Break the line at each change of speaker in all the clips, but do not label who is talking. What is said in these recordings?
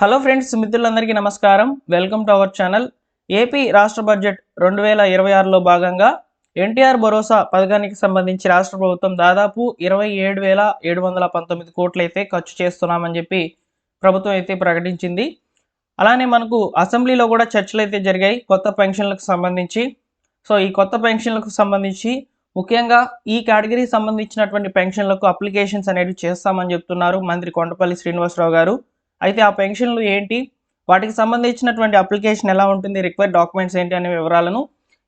Hello friends, మిత్రులందరికీ నమస్కారం. Welcome to our channel. AP రాష్ట్ర బడ్జెట్ 2026లో భాగంగా ఎన్టీఆర్ భరోసా పథకానికి సంబంధించి రాష్ట్ర ప్రభుత్వం దాదాపు 27,719 కోట్లయితే ఖర్చు చేస్తున్నామని చెప్పి ప్రభుత్వం అయితే ప్రకటించింది. అలానే మనకు అసెంబ్లీలో కూడా చర్చలు అయితే జరిగాయి కొత్త పెన్షన్లకు సంబంధించి. ఈ కొత్త పెన్షన్లకు సంబంధించి ముఖ్యంగా ఈ కేటగిరీకి సంబంధించినటువంటి పెన్షన్లకు అప్లికేషన్స్ అనేవి చేస్తామని చెప్తున్నారు మంత్రి కొండపల్లి శ్రీనివాసరావు గారు. అయితే ఆ పెన్షన్లు ఏంటి, వాటికి సంబంధించినటువంటి అప్లికేషన్ ఎలా ఉంటుంది, రిక్వైర్డ్ డాక్యుమెంట్స్ ఏంటి అనే వివరాలను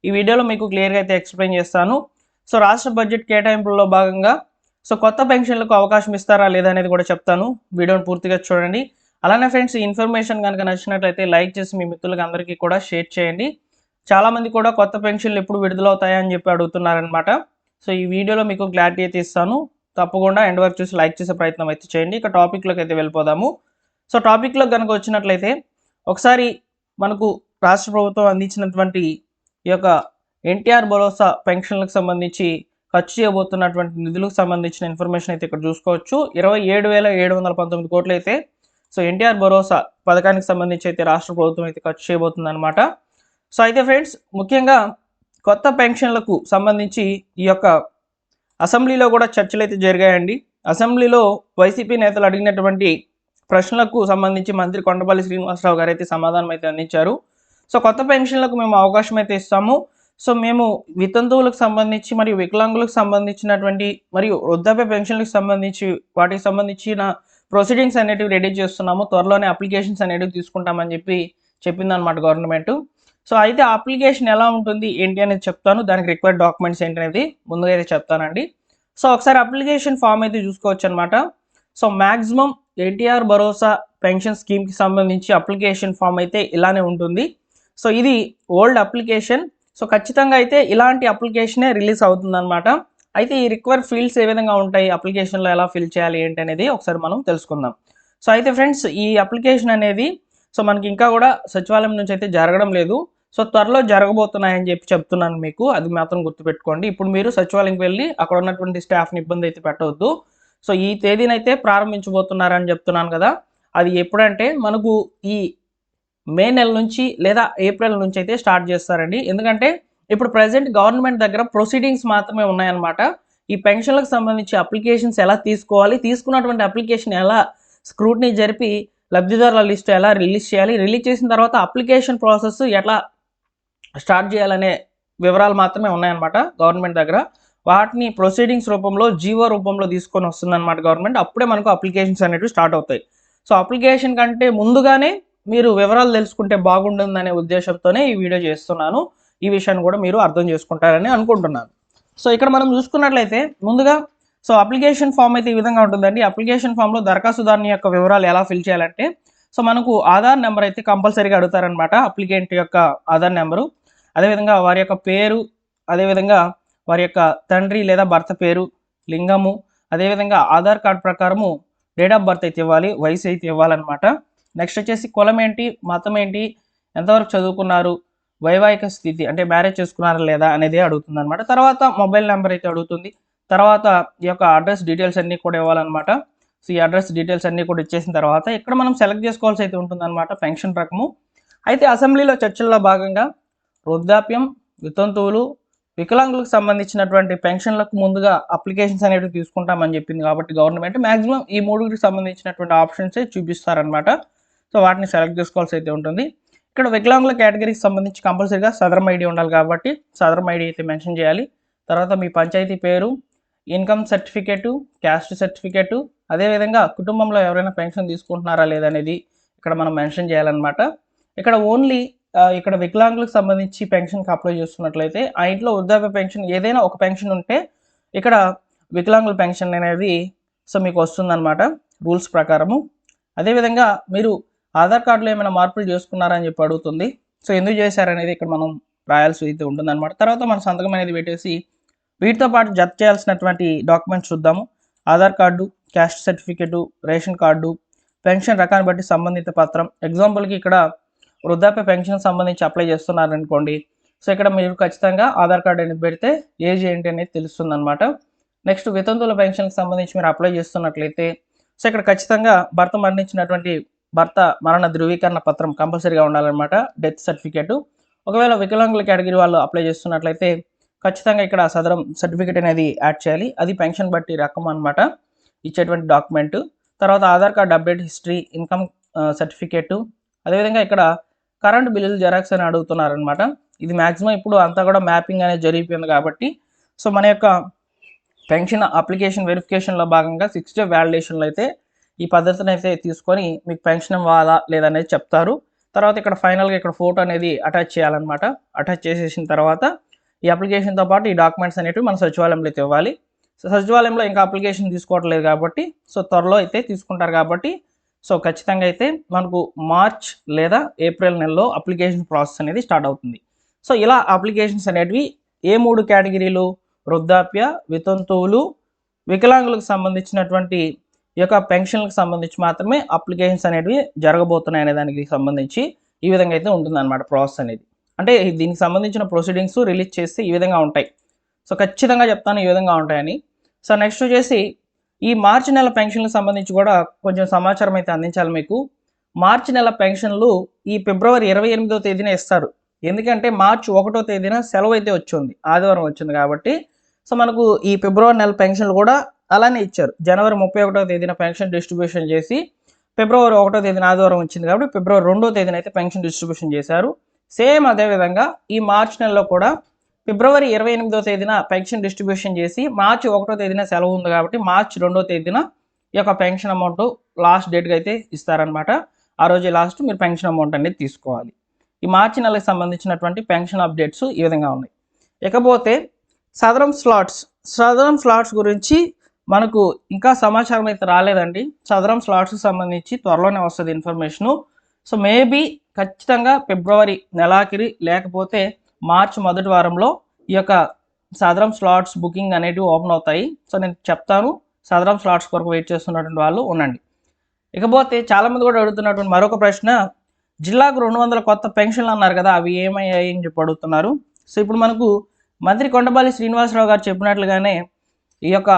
ఈ వీడియోలో మీకు క్లియర్గా అయితే ఎక్స్ప్లెయిన్ చేస్తాను. రాష్ట్ర బడ్జెట్ కేటాయింపుల్లో భాగంగా కొత్త పెన్షన్లకు అవకాశం ఇస్తారా లేదా అనేది కూడా చెప్తాను. వీడియోని పూర్తిగా చూడండి. అలానే ఫ్రెండ్స్, ఈ ఇన్ఫర్మేషన్ కనుక నచ్చినట్లయితే లైక్ చేసి మీ మిత్రులకు అందరికీ కూడా షేర్ చేయండి. చాలామంది కూడా కొత్త పెన్షన్లు ఎప్పుడు విడుదలవుతాయా అని చెప్పి అడుగుతున్నారనమాట. ఈ వీడియోలో మీకు క్లారిటీ అయితే ఇస్తాను. తప్పకుండా ఎండ్ వరకు చూసి లైక్ చేసే ప్రయత్నం అయితే చేయండి. ఇక టాపిక్లోకి అయితే వెళ్ళిపోదాము. టాపిక్లో కనుక వచ్చినట్లయితే ఒకసారి మనకు రాష్ట్ర ప్రభుత్వం అందించినటువంటి ఈ యొక్క ఎన్టీఆర్ భరోసా పెన్షన్లకు సంబంధించి ఖర్చు చేయబోతున్నటువంటి నిధులకు సంబంధించిన ఇన్ఫర్మేషన్ అయితే ఇక్కడ చూసుకోవచ్చు. 27,719 కోట్లు అయితే ఎన్టీఆర్ భరోసా పథకానికి సంబంధించి అయితే రాష్ట్ర ప్రభుత్వం అయితే ఖర్చు చేయబోతుంది అనమాట. అయితే ఫ్రెండ్స్, ముఖ్యంగా కొత్త పెన్షన్లకు సంబంధించి ఈ యొక్క అసెంబ్లీలో కూడా చర్చలు అయితే జరిగాయండి. అసెంబ్లీలో వైసీపీ నేతలు అడిగినటువంటి ప్రశ్నలకు సంబంధించి మంత్రి కొండపల్లి శ్రీనివాసరావు గారు అయితే సమాధానం అయితే అందించారు. కొత్త పెన్షన్లకు మేము అవకాశం అయితే ఇస్తాము. మేము వితంతువులకు సంబంధించి మరియు వికలాంగులకు సంబంధించినటువంటి మరియు వృద్ధాప్య పెన్షన్లకు సంబంధించి వాటికి సంబంధించిన ప్రొసీడింగ్స్ అనేటివి రెడీ చేస్తున్నాము. త్వరలోనే అప్లికేషన్స్ అనేటివి తీసుకుంటామని చెప్పి చెప్పిందనమాట గవర్నమెంట్. అయితే అప్లికేషన్ ఎలా ఉంటుంది ఏంటి అనేది చెప్తాను. దానికి రిక్వైర్డ్ డాక్యుమెంట్స్ ఏంటి అనేది ముందుగా అయితే చెప్తానండి. ఒకసారి అప్లికేషన్ ఫామ్ అయితే చూసుకోవచ్చు అనమాట. మ్యాక్సిమం ఎన్టీఆర్ భరోసా పెన్షన్ స్కీమ్కి సంబంధించి అప్లికేషన్ ఫామ్ అయితే ఇలానే ఉంటుంది. ఇది ఓల్డ్ అప్లికేషన్. ఖచ్చితంగా అయితే ఇలాంటి అప్లికేషనే రిలీజ్ అవుతుందన్నమాట. అయితే ఈ రిక్వైర్డ్ ఫీల్డ్స్ ఏ విధంగా ఉంటాయి, అప్లికేషన్లో ఎలా ఫిల్ చేయాలి ఏంటి అనేది ఒకసారి మనం తెలుసుకుందాం. అయితే ఫ్రెండ్స్, ఈ అప్లికేషన్ అనేది మనకి ఇంకా కూడా సచివాలయం నుంచి అయితే జరగడం లేదు. త్వరలో జరగబోతున్నాయని చెప్పి చెప్తున్నాను మీకు, అది మాత్రం గుర్తుపెట్టుకోండి. ఇప్పుడు మీరు సచివాలయంకి వెళ్ళి అక్కడ ఉన్నటువంటి స్టాఫ్ని ఇబ్బంది అయితే పెట్టవద్దు. ఈ తేదీనైతే ప్రారంభించబోతున్నారని చెప్తున్నాను కదా. అది ఎప్పుడంటే మనకు ఈ మే నెల నుంచి లేదా ఏప్రిల్ నుంచి అయితే స్టార్ట్ చేస్తారండి. ఎందుకంటే ఇప్పుడు ప్రజెంట్ గవర్నమెంట్ దగ్గర ప్రొసీడింగ్స్ మాత్రమే ఉన్నాయన్నమాట. ఈ పెన్షన్లకు సంబంధించి అప్లికేషన్స్ ఎలా తీసుకోవాలి, తీసుకున్నటువంటి అప్లికేషన్ ఎలా స్క్రూటినీ జరిపి లబ్ధిదారుల లిస్టు ఎలా రిలీజ్ చేయాలి, రిలీజ్ చేసిన తర్వాత అప్లికేషన్ ప్రాసెస్ ఎట్లా స్టార్ట్ చేయాలనే వివరాలు మాత్రమే ఉన్నాయన్నమాట గవర్నమెంట్ దగ్గర. వాటిని ప్రొసీడింగ్స్ రూపంలో, జీవో రూపంలో తీసుకొని వస్తుందన్నమాట గవర్నమెంట్. అప్పుడే మనకు అప్లికేషన్స్ అనేవి స్టార్ట్ అవుతాయి. అప్లికేషన్ కంటే ముందుగానే మీరు వివరాలు తెలుసుకుంటే బాగుంటుందనే ఉద్దేశంతోనే ఈ వీడియో చేస్తున్నాను. ఈ విషయాన్ని కూడా మీరు అర్థం చేసుకుంటారని అనుకుంటున్నాను. ఇక్కడ మనం చూసుకున్నట్లయితే ముందుగా అప్లికేషన్ ఫామ్ అయితే ఈ విధంగా ఉంటుందండి. అప్లికేషన్ ఫామ్లో దరఖాస్తుదారుని యొక్క వివరాలు ఎలా ఫిల్ చేయాలంటే మనకు ఆధార్ నెంబర్ అయితే కంపల్సరీగా అడుగుతారనమాట. అప్లికెంట్ యొక్క ఆధార్ నెంబరు, అదేవిధంగా వారి యొక్క పేరు, అదేవిధంగా వారి యొక్క తండ్రి లేదా భర్త పేరు, లింగము, అదేవిధంగా ఆధార్ కార్డ్ ప్రకారము డేట్ ఆఫ్ బర్త్ అయితే ఇవ్వాలి, వయసు అయితే ఇవ్వాలన్నమాట. నెక్స్ట్ వచ్చేసి కులం ఏంటి, మతం ఏంటి, ఎంతవరకు చదువుకున్నారు, వైవాహిక స్థితి అంటే మ్యారేజ్ చేసుకున్నారా లేదా అనేది అడుగుతుంది అనమాట. తర్వాత మొబైల్ నెంబర్ అయితే అడుగుతుంది. తర్వాత ఈ యొక్క అడ్రస్ డీటెయిల్స్ అన్నీ కూడా ఇవ్వాలన్నమాట. ఈ అడ్రస్ డీటెయిల్స్ అన్నీ కూడా ఇచ్చేసిన తర్వాత ఇక్కడ మనం సెలెక్ట్ చేసుకోవాల్సి అయితే ఉంటుందన్నమాట పెన్షన్ రకము. అయితే అసెంబ్లీలో చర్చల్లో భాగంగా వృద్ధాప్యం, వితంతువులు, వికలాంగులకు సంబంధించినటువంటి పెన్షన్లకు ముందుగా అప్లికేషన్స్ అనేవి తీసుకుంటామని చెప్పింది కాబట్టి గవర్నమెంట్ మ్యాక్సిమం ఈ మూడుకి సంబంధించినటువంటి ఆప్షన్సే చూపిస్తారనమాట. వాటిని సెలెక్ట్ చేసుకోవాల్సి అయితే ఉంటుంది. ఇక్కడ వికలాంగుల కేటగిరీకి సంబంధించి కంపల్సరీగా సదరం ఐడి ఉండాలి కాబట్టి సదరం ఐడి అయితే మెన్షన్ చేయాలి. తర్వాత మీ పంచాయతీ పేరు, ఇన్కమ్ సర్టిఫికేటు, క్యాస్ట్ సర్టిఫికేటు, అదేవిధంగా కుటుంబంలో ఎవరైనా పెన్షన్ తీసుకుంటున్నారా లేదనేది ఇక్కడ మనం మెన్షన్ చేయాలన్నమాట. ఇక్కడ ఓన్లీ ఇక్కడ వికలాంగులకు సంబంధించి పెన్షన్కి అప్లై చేస్తున్నట్లయితే ఆ ఇంట్లో వృద్ధాప్య పెన్షన్ ఏదైనా ఒక పెన్షన్ ఉంటే ఇక్కడ వికలాంగుల పెన్షన్ అనేది మీకు వస్తుందన్నమాట రూల్స్ ప్రకారము. అదేవిధంగా మీరు ఆధార్ కార్డులో ఏమైనా మార్పులు చేసుకున్నారని చెప్పి అడుగుతుంది. ఎందుకు చేశారనేది ఇక్కడ మనం రాయాల్సి అయితే ఉంటుందన్నమాట. తర్వాత మన సంతకం అనేది పెట్టేసి వీటితో పాటు జత చేయాల్సినటువంటి డాక్యుమెంట్స్ చూద్దాము. Aadhaar card, caste certificate, ration card, pension రకాన్ని బట్టి సంబంధిత పత్రం. ఎగ్జాంపుల్కి ఇక్కడ వృద్ధాప్య పెన్షన్ సంబంధించి అప్లై చేస్తున్నారనుకోండి, ఇక్కడ మీరు ఖచ్చితంగా ఆధార్ కార్డు అనేది పెడితే ఏజ్ ఏంటి అనేది తెలుస్తుంది అనమాట. నెక్స్ట్ వితంతువుల పెన్షన్కి సంబంధించి మీరు అప్లై చేస్తున్నట్లయితే ఇక్కడ ఖచ్చితంగా భర్త మరణించినటువంటి భర్త మరణ ధృవీకరణ పత్రం కంపల్సరీగా ఉండాలన్నమాట, డెత్ సర్టిఫికేటు. ఒకవేళ వికలాంగుల కేటగిరీ వాళ్ళు అప్లై చేస్తున్నట్లయితే ఖచ్చితంగా ఇక్కడ సదరం సర్టిఫికేట్ అనేది యాడ్ చేయాలి. అది పెన్షన్ బట్టి రకం అనమాట ఇచ్చేటువంటి డాక్యుమెంటు. తర్వాత Aadhaar card update history, income certificate, అదేవిధంగా ఇక్కడ కరెంట్ బిల్లులు జెరాక్స్ అని అడుగుతున్నారనమాట. ఇది మ్యాక్సిమం ఇప్పుడు అంతా కూడా మ్యాపింగ్ అనేది జరిగిపోయింది కాబట్టి సో మన యొక్క పెన్షన్ అప్లికేషన్ వెరిఫికేషన్లో భాగంగా 6 డే వ్యాలిడేషన్లో అయితే ఈ పద్ధతిని అయితే తీసుకొని మీకు పెన్షన్ ఇవ్వాలా లేదనేది చెప్తారు. తర్వాత ఇక్కడ ఫైనల్గా ఇక్కడ ఫోటో అనేది అటాచ్ చేయాలన్నమాట. అటాచ్ చేసేసిన తర్వాత ఈ అప్లికేషన్తో పాటు ఈ డాక్యుమెంట్స్ అనేవి మన సచివాలయంలో అయితే ఇవ్వాలి. సో సచివాలయంలో ఇంకా అప్లికేషన్ తీసుకోవట్లేదు కాబట్టి సో త్వరలో అయితే తీసుకుంటారు కాబట్టి సో ఖచ్చితంగా అయితే మనకు మార్చ్ లేదా ఏప్రిల్ నెలలో అప్లికేషన్ ప్రాసెస్ అనేది స్టార్ట్ అవుతుంది. సో ఇలా అప్లికేషన్స్ అనేటివి ఏ 3 కేటగిరీలు, వృద్ధాప్య, వితంతువులు, వికలాంగులకు సంబంధించినటువంటి ఈ యొక్క పెన్షన్లకు సంబంధించి మాత్రమే అప్లికేషన్స్ అనేటివి జరగబోతున్నాయి అనే దానికి సంబంధించి ఈ విధంగా అయితే ఉంటుందన్నమాట ప్రాసెస్ అనేది. అంటే దీనికి సంబంధించిన ప్రొసీడింగ్స్ రిలీజ్ చేస్తే ఈ విధంగా ఉంటాయి. సో ఖచ్చితంగా చెప్తాను ఈ విధంగా ఉంటాయని. సో నెక్స్ట్ వచ్చేసి ఈ మార్చి నెల పెన్షన్లకు సంబంధించి కూడా కొంచెం సమాచారం అయితే అందించాలి మీకు. మార్చి నెల పెన్షన్లు ఈ ఫిబ్రవరి 28వ తేదీన ఇస్తారు. ఎందుకంటే మార్చి 1వ తేదీన సెలవు అయితే వచ్చింది, ఆదివారం వచ్చింది కాబట్టి సో మనకు ఈ ఫిబ్రవరి నెల పెన్షన్లు కూడా అలానే ఇచ్చారు. జనవరి 31వ తేదీన పెన్షన్ డిస్ట్రిబ్యూషన్ చేసి ఫిబ్రవరి 1వ తేదీన ఆదివారం వచ్చింది కాబట్టి ఫిబ్రవరి 2వ తేదీన అయితే పెన్షన్ డిస్ట్రిబ్యూషన్ చేశారు. సేమ్ అదేవిధంగా ఈ మార్చి నెలలో కూడా ఫిబ్రవరి 28వ తేదీన పెన్షన్ డిస్ట్రిబ్యూషన్ చేసి మార్చి 1వ తేదీన సెలవు ఉంది కాబట్టి మార్చి 2వ తేదీన ఈ యొక్క పెన్షన్ అమౌంట్ లాస్ట్ డేట్గా అయితే ఇస్తారనమాట. ఆ రోజు లాస్ట్ మీరు పెన్షన్ అమౌంట్ అనేది తీసుకోవాలి. ఈ మార్చి నెలకు సంబంధించినటువంటి పెన్షన్ అప్డేట్స్ ఈ విధంగా ఉన్నాయి. ఇకపోతే సదరం స్లాట్స్ గురించి మనకు ఇంకా సమాచారం అయితే రాలేదండి. సదరం స్లాట్స్కి సంబంధించి త్వరలోనే వస్తుంది ఇన్ఫర్మేషను. సో మేబీ ఖచ్చితంగా ఫిబ్రవరి నెలాఖరి లేకపోతే మార్చి మొదటి వారంలో ఈ యొక్క సదరం స్లాట్స్ బుకింగ్ అనేటివి ఓపెన్ అవుతాయి. సో నేను చెప్తాను, సదరం స్లాట్స్ కొరకు వెయిట్ చేస్తున్నటువంటి వాళ్ళు ఉండండి. ఇకపోతే చాలామంది కూడా అడుగుతున్నటువంటి మరొక ప్రశ్న, జిల్లాకు 200 కొత్త పెన్షన్లు అన్నారు కదా, అవి ఏమయ్యాయి అని చెప్పి అడుగుతున్నారు. సో ఇప్పుడు మనకు మంత్రి కొండపల్లి శ్రీనివాసరావు గారు చెప్పినట్లుగానే ఈ యొక్క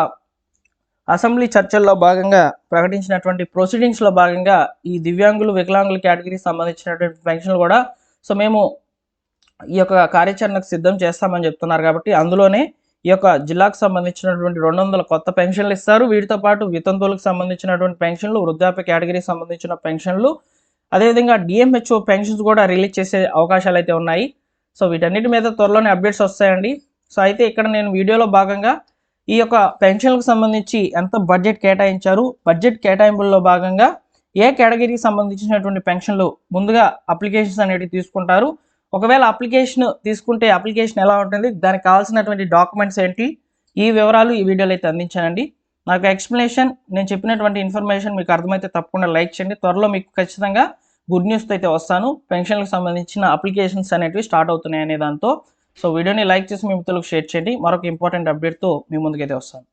అసెంబ్లీ చర్చల్లో భాగంగా ప్రకటించినటువంటి ప్రొసీడింగ్స్లో భాగంగా ఈ దివ్యాంగులు, వికలాంగుల కేటగిరీకి సంబంధించినటువంటి పెన్షన్లు కూడా సో మేము ఈ యొక్క కార్యాచరణకు సిద్ధం చేస్తామని చెప్తున్నారు కాబట్టి అందులోనే ఈ యొక్క జిల్లాకు సంబంధించినటువంటి 200 కొత్త పెన్షన్లు ఇస్తారు. వీటితో పాటు వితంతువులకు సంబంధించినటువంటి పెన్షన్లు, వృద్ధాప్య కేటగిరీకి సంబంధించిన పెన్షన్లు, అదేవిధంగా డిఎంహెచ్ఓ పెన్షన్స్ కూడా రిలీజ్ చేసే అవకాశాలు అయితే ఉన్నాయి. సో వీటన్నిటి మీద త్వరలోనే అప్డేట్స్ వస్తాయండి. సో అయితే ఇక్కడ నేను వీడియోలో భాగంగా ఈ యొక్క పెన్షన్లకు సంబంధించి ఎంత బడ్జెట్ కేటాయించారు, బడ్జెట్ కేటాయింపుల్లో భాగంగా ఏ కేటగిరీకి సంబంధించినటువంటి పెన్షన్లు ముందుగా అప్లికేషన్స్ అనేవి తీసుకుంటారు, ఒకవేళ అప్లికేషన్ తీసుకుంటే అప్లికేషన్ ఎలా ఉంటుంది, దానికి కావాల్సినటువంటి డాక్యుమెంట్స్ ఏంటి, ఈ వివరాలు ఈ వీడియోలో అయితే అందించానండి. నాకు ఎక్స్ప్లెనేషన్, నేను చెప్పినటువంటి ఇన్ఫర్మేషన్ మీకు అర్థమైతే తప్పకుండా లైక్ చేయండి. త్వరలో మీకు ఖచ్చితంగా గుడ్ న్యూస్తో అయితే వస్తాను. పెన్షన్లకు సంబంధించిన అప్లికేషన్స్ అనేవి స్టార్ట్ అవుతున్నాయి అనే దాంతో. సో వీడియోని లైక్ చేసి మీ మిత్రులకు షేర్ చేయండి. మరొక ఇంపార్టెంట్ అప్డేట్తో మీ ముందుకైతే వస్తాను.